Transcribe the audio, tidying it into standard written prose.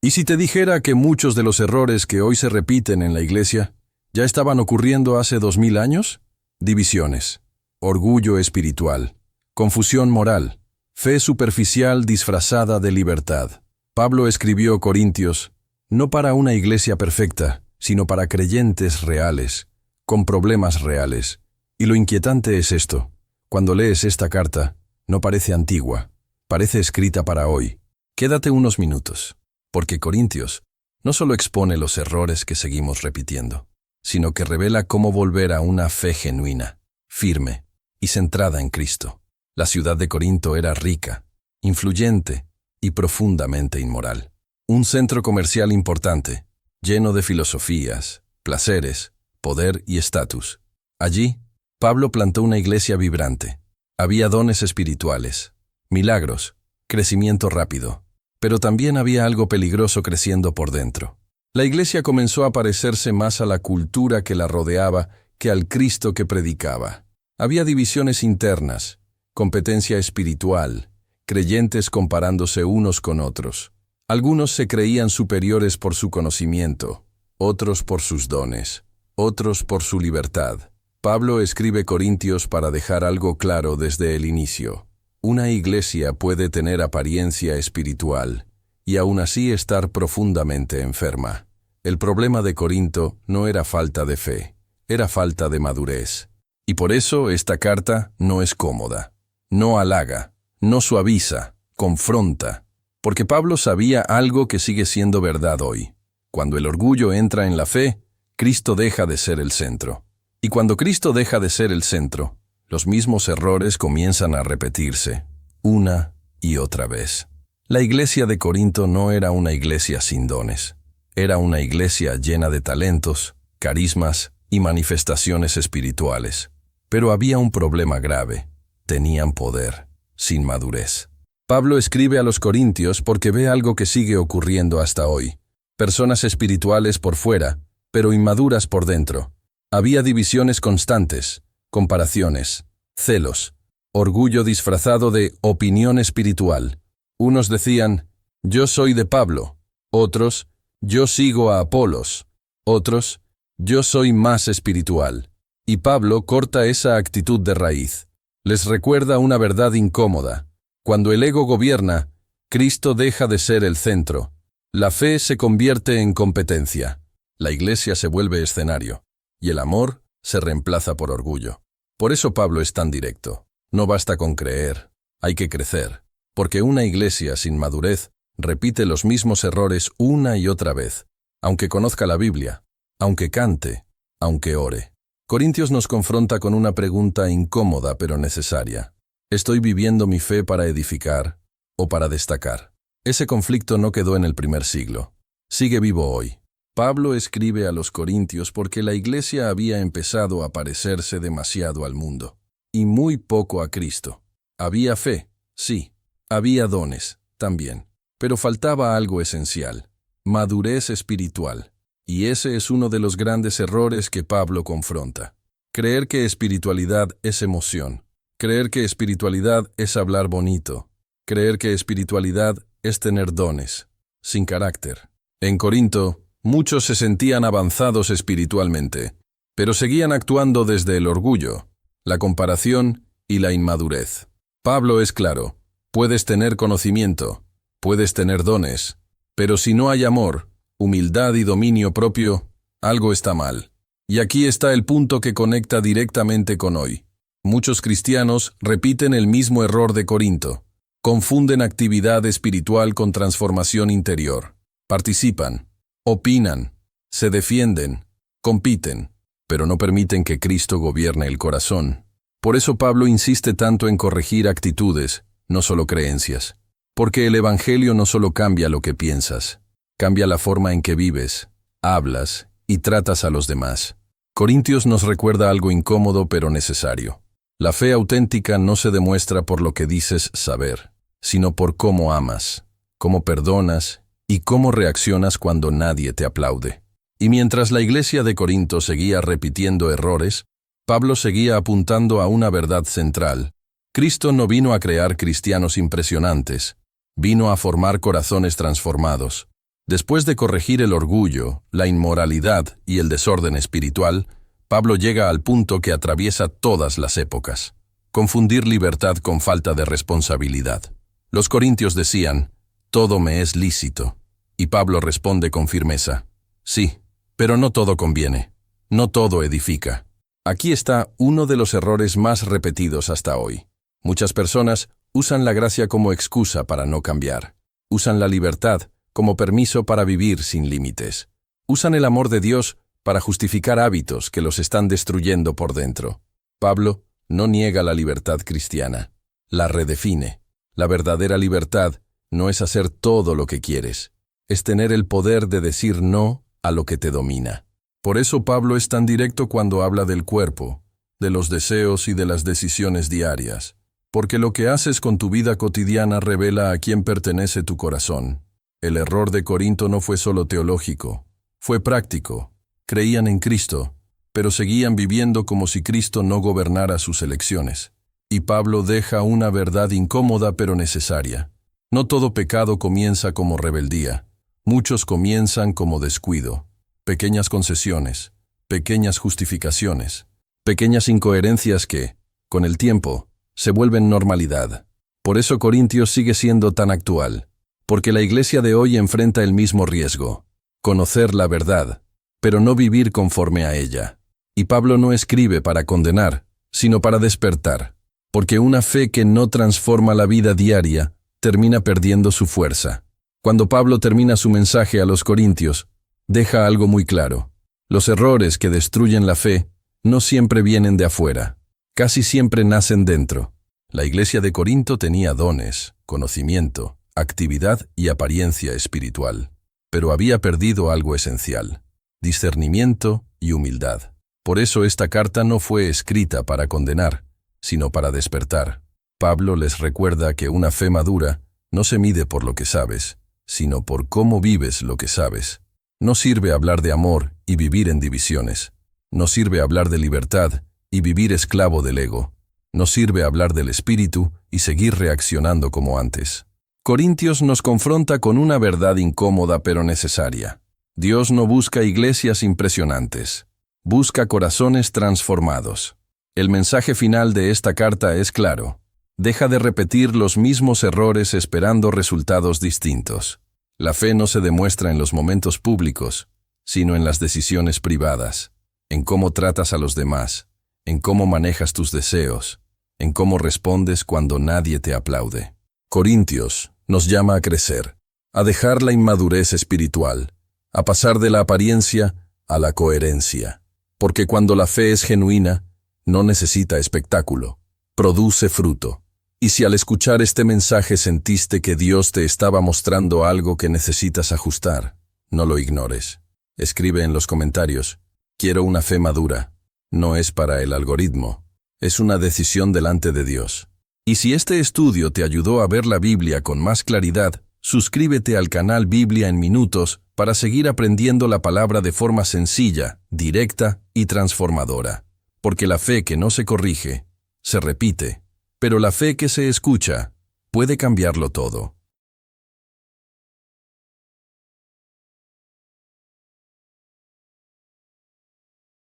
¿Y si te dijera que muchos de los errores que hoy se repiten en la iglesia ya estaban ocurriendo hace 2000 años? Divisiones, orgullo espiritual, confusión moral, fe superficial disfrazada de libertad. Pablo escribió Corintios no para una iglesia perfecta, sino para creyentes reales, con problemas reales. Y lo inquietante es esto: cuando lees esta carta, no parece antigua, parece escrita para hoy. Quédate unos minutos, porque Corintios no solo expone los errores que seguimos repitiendo, sino que revela cómo volver a una fe genuina, firme y centrada en Cristo. La ciudad de Corinto era rica, influyente y profundamente inmoral. Un centro comercial importante, lleno de filosofías, placeres, poder y estatus. Allí, Pablo plantó una iglesia vibrante. Había dones espirituales, milagros, crecimiento rápido, pero también había algo peligroso creciendo por dentro. La iglesia comenzó a parecerse más a la cultura que la rodeaba que al Cristo que predicaba. Había divisiones internas, competencia espiritual, creyentes comparándose unos con otros. Algunos se creían superiores por su conocimiento, otros por sus dones, otros por su libertad. Pablo escribe Corintios para dejar algo claro desde el inicio. Una iglesia puede tener apariencia espiritual y aún así estar profundamente enferma. El problema de Corinto no era falta de fe, era falta de madurez. Y por eso esta carta no es cómoda, no halaga, no suaviza, confronta. Porque Pablo sabía algo que sigue siendo verdad hoy. Cuando el orgullo entra en la fe, Cristo deja de ser el centro. Y cuando Cristo deja de ser el centro, los mismos errores comienzan a repetirse, una y otra vez. La iglesia de Corinto no era una iglesia sin dones. Era una iglesia llena de talentos, carismas y manifestaciones espirituales. Pero había un problema grave. Tenían poder, sin madurez. Pablo escribe a los corintios porque ve algo que sigue ocurriendo hasta hoy. Personas espirituales por fuera, pero inmaduras por dentro. Había divisiones constantes, comparaciones, celos, orgullo disfrazado de opinión espiritual. Unos decían, yo soy de Pablo. Otros, yo sigo a Apolos. Otros, yo soy más espiritual. Y Pablo corta esa actitud de raíz. Les recuerda una verdad incómoda. Cuando el ego gobierna, Cristo deja de ser el centro. La fe se convierte en competencia. La iglesia se vuelve escenario. Y el amor se reemplaza por orgullo. Por eso Pablo es tan directo. No basta con creer, hay que crecer. Porque una iglesia sin madurez repite los mismos errores una y otra vez, aunque conozca la Biblia, aunque cante, aunque ore. Corintios nos confronta con una pregunta incómoda pero necesaria. ¿Estoy viviendo mi fe para edificar o para destacar? Ese conflicto no quedó en el primer siglo. Sigue vivo hoy. Pablo escribe a los corintios porque la iglesia había empezado a parecerse demasiado al mundo, y muy poco a Cristo. Había fe, sí. Había dones, también. Pero faltaba algo esencial: madurez espiritual. Y ese es uno de los grandes errores que Pablo confronta. Creer que espiritualidad es emoción. Creer que espiritualidad es hablar bonito. Creer que espiritualidad es tener dones, sin carácter. En Corinto, muchos se sentían avanzados espiritualmente, pero seguían actuando desde el orgullo, la comparación y la inmadurez. Pablo es claro: puedes tener conocimiento, puedes tener dones, pero si no hay amor, humildad y dominio propio, algo está mal. Y aquí está el punto que conecta directamente con hoy. Muchos cristianos repiten el mismo error de Corinto. Confunden actividad espiritual con transformación interior. Participan, opinan, se defienden, compiten, pero no permiten que Cristo gobierne el corazón. Por eso Pablo insiste tanto en corregir actitudes, no solo creencias. Porque el Evangelio no solo cambia lo que piensas, cambia la forma en que vives, hablas y tratas a los demás. Corintios nos recuerda algo incómodo pero necesario. La fe auténtica no se demuestra por lo que dices saber, sino por cómo amas, cómo perdonas y cómo reaccionas cuando nadie te aplaude. Y mientras la iglesia de Corinto seguía repitiendo errores, Pablo seguía apuntando a una verdad central. Cristo no vino a crear cristianos impresionantes, vino a formar corazones transformados. Después de corregir el orgullo, la inmoralidad y el desorden espiritual, Pablo llega al punto que atraviesa todas las épocas: confundir libertad con falta de responsabilidad. Los corintios decían: todo me es lícito. Y Pablo responde con firmeza: sí, pero no todo conviene, no todo edifica. Aquí está uno de los errores más repetidos hasta hoy. Muchas personas usan la gracia como excusa para no cambiar. Usan la libertad como permiso para vivir sin límites. Usan el amor de Dios para justificar hábitos que los están destruyendo por dentro. Pablo no niega la libertad cristiana, la redefine. La verdadera libertad no es hacer todo lo que quieres, es tener el poder de decir no a lo que te domina. Por eso Pablo es tan directo cuando habla del cuerpo, de los deseos y de las decisiones diarias, porque lo que haces con tu vida cotidiana revela a quién pertenece tu corazón. El error de Corinto no fue solo teológico, fue práctico. Creían en Cristo, pero seguían viviendo como si Cristo no gobernara sus elecciones. Y Pablo deja una verdad incómoda pero necesaria. No todo pecado comienza como rebeldía. Muchos comienzan como descuido. Pequeñas concesiones, pequeñas justificaciones, pequeñas incoherencias que, con el tiempo, se vuelven normalidad. Por eso Corintios sigue siendo tan actual, porque la iglesia de hoy enfrenta el mismo riesgo: conocer la verdad, pero no vivir conforme a ella. Y Pablo no escribe para condenar, sino para despertar, porque una fe que no transforma la vida diaria termina perdiendo su fuerza. Cuando Pablo termina su mensaje a los corintios, deja algo muy claro: los errores que destruyen la fe no siempre vienen de afuera, casi siempre nacen dentro. La iglesia de Corinto tenía dones, conocimiento, actividad y apariencia espiritual, pero había perdido algo esencial: discernimiento y humildad. Por eso esta carta no fue escrita para condenar, sino para despertar. Pablo les recuerda que una fe madura no se mide por lo que sabes, sino por cómo vives lo que sabes. No sirve hablar de amor y vivir en divisiones. No sirve hablar de libertad y vivir esclavo del ego. No sirve hablar del espíritu y seguir reaccionando como antes. Corintios nos confronta con una verdad incómoda pero necesaria. Dios no busca iglesias impresionantes, busca corazones transformados. El mensaje final de esta carta es claro: deja de repetir los mismos errores esperando resultados distintos. La fe no se demuestra en los momentos públicos, sino en las decisiones privadas, en cómo tratas a los demás, en cómo manejas tus deseos, en cómo respondes cuando nadie te aplaude. Corintios nos llama a crecer, a dejar la inmadurez espiritual, a pasar de la apariencia a la coherencia, porque cuando la fe es genuina, no necesita espectáculo, produce fruto. Y si al escuchar este mensaje sentiste que Dios te estaba mostrando algo que necesitas ajustar, no lo ignores. Escribe en los comentarios: quiero una fe madura. No es para el algoritmo, es una decisión delante de Dios. Y si este estudio te ayudó a ver la Biblia con más claridad, suscríbete al canal Biblia en Minutos para seguir aprendiendo la palabra de forma sencilla, directa y transformadora. Porque la fe que no se corrige, se repite, pero la fe que se escucha puede cambiarlo todo.